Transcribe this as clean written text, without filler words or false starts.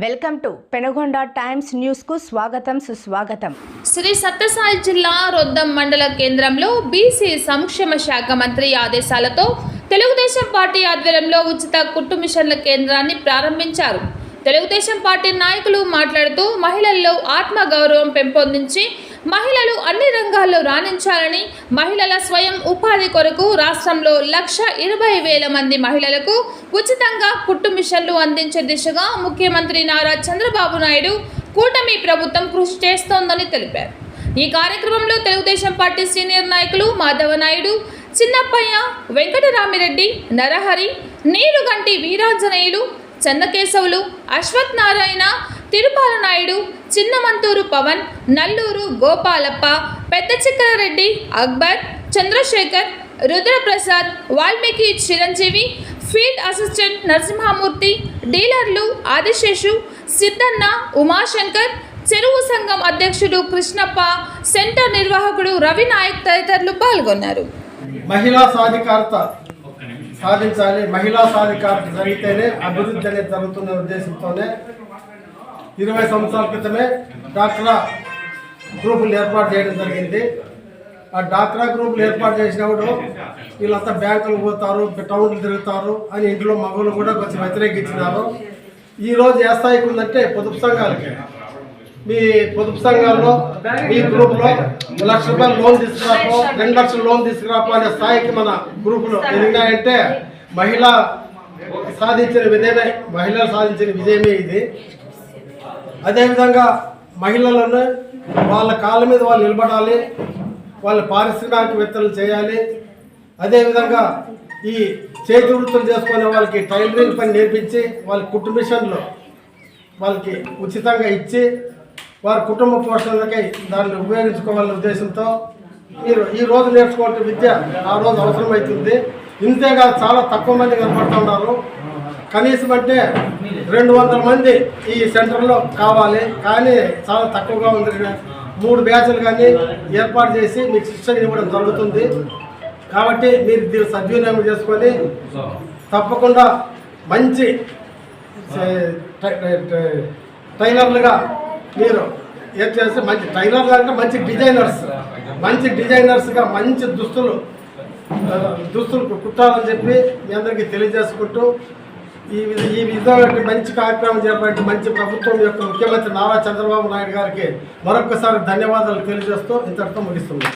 Welcome to Penugonda times news కు స్వాగతం సుస్వాగతం. శ్రీ సత్యసాయి జిల్లా రొద్దం మండల కేంద్రంలో బీసీ సంక్షేమ శాఖ మంత్రి ఆదేశాలతో తెలుగుదేశం పార్టీ ఆధ్వర్యంలో ఉచిత కుట్టు మిషన్ల కేంద్రాన్ని ప్రారంభించారు. తెలుగుదేశం పార్టీ నాయకులు మాట్లాడుతూ మహిళల్లో ఆత్మగౌరవం పెంపొందించి మహిళలు అన్ని రంగాల్లో రాణించాలని, మహిళల స్వయం ఉపాధి కొరకు రాష్ట్రంలో 1,20,000 మంది మహిళలకు ఉచితంగా కుట్టు మిషన్లు అందించే దిశగా ముఖ్యమంత్రి నారా చంద్రబాబు నాయుడు కూటమి ప్రభుత్వం కృషి చేస్తోందని తెలిపారు. ఈ కార్యక్రమంలో తెలుగుదేశం పార్టీ సీనియర్ నాయకులు మాధవనాయుడు, చిన్నప్పయ్య, వెంకటరామిరెడ్డి, నరహరి, నీలుగంటి వీరాంజనేయులు, చెన్నకేశవులు, అశ్వత్ నారాయణ, తిరుపాల నాయుడు, చిన్నమంతూరు పవన్, నల్లూరు గోపాలప్ప, పెద్ద చిక్కరెడ్డి, అక్బర్, చంద్రశేఖర్, రుద్రప్రసాద్, వాల్మీకి చిరంజీవి, ఫీల్డ్ అసిస్టెంట్ నరసింహమూర్తి, డీలర్లు ఆదిశేషు, సిద్ధన్న, ఉమాశంకర్, చెరువు సంఘం అధ్యక్షుడు కృష్ణప్ప, సెంటర్ నిర్వాహకుడు రవినాయక్ తదితరులు పాల్గొన్నారు. మహిళా సాధికారత సాధించాలి, మహిళా సాధికారత జరిగితేనే అభివృద్ధి అనేది జరుగుతున్న ఉద్దేశంతోనే 20 సంవత్సరాల క్రితమే డాక్రా గ్రూపులు ఏర్పాటు చేయడం జరిగింది. ఆ డాక్రా గ్రూపులు ఏర్పాటు చేసినప్పుడు వీళ్ళంతా బ్యాంకులు పోతారు, టౌన్లు తిరుగుతారు అని ఇంట్లో మగవాళ్ళు కూడా కొంచెం వ్యతిరేకించినారు. ఈరోజు ఏ స్థాయికి ఉందంటే పొదుపు సంఘాలకి, మీ పొదుపు సంఘాల్లో మీ గ్రూప్లో 1 లక్ష రూపాయలు లోన్ తీసుకురాపో, 2 లక్షలు లోన్ తీసుకురాపో అనే స్థాయికి మన గ్రూపులు ఎదిగినాయంటే మహిళలు సాధించిన విజయమే ఇది. అదేవిధంగా మహిళలను వాళ్ళ కాళ్ళ మీద వాళ్ళు నిలబడాలి, వాళ్ళ పారిశ్రామికవేత్తలు చేయాలి. అదేవిధంగా ఈ చేతి వృత్తులు చేసుకునే వాళ్ళకి టైలరింగ్ పని నేర్పించి వాళ్ళ కుట్టు మిషన్లు వాళ్ళకి ఉచితంగా ఇచ్చి వారి కుటుంబ పోషణలకై దాన్ని ఉపయోగించుకోవాలనే ఉద్దేశంతో మీరు ఈ రోజు నేర్చుకోవాల్సిన విద్య ఆ రోజు అవసరమవుతుంది. ఇంతేకాదు చాలా తక్కువ మంది కనపడుతున్నారు. కనీసం అంటే 200 మంది ఈ సెంటర్లో కావాలి, కానీ చాలా తక్కువగా ఉంది. 3 బ్యాచ్లు కానీ ఏర్పాటు చేసి మీకు శిక్షణ ఇవ్వడం జరుగుతుంది. కాబట్టి మీరు దీన్ని సద్వినియోగం చేసుకొని తప్పకుండా మంచి టైలర్లుగా మీరు ఏం చేస్తే మంచి టైలర్లు అంటే మంచి డిజైనర్స్గా మంచి దుస్తులు కుట్టాలని చెప్పి మీ అందరికీ తెలియజేసుకుంటూ ఈ విధమైన మంచి కార్యక్రమం చేపట్టి మంచి ప్రభుత్వం యొక్క ముఖ్యమంత్రి నారా చంద్రబాబు నాయుడు గారికి మరొకసారి ధన్యవాదాలు తెలియజేస్తూ ఇంతటితో ముగిస్తున్నాం.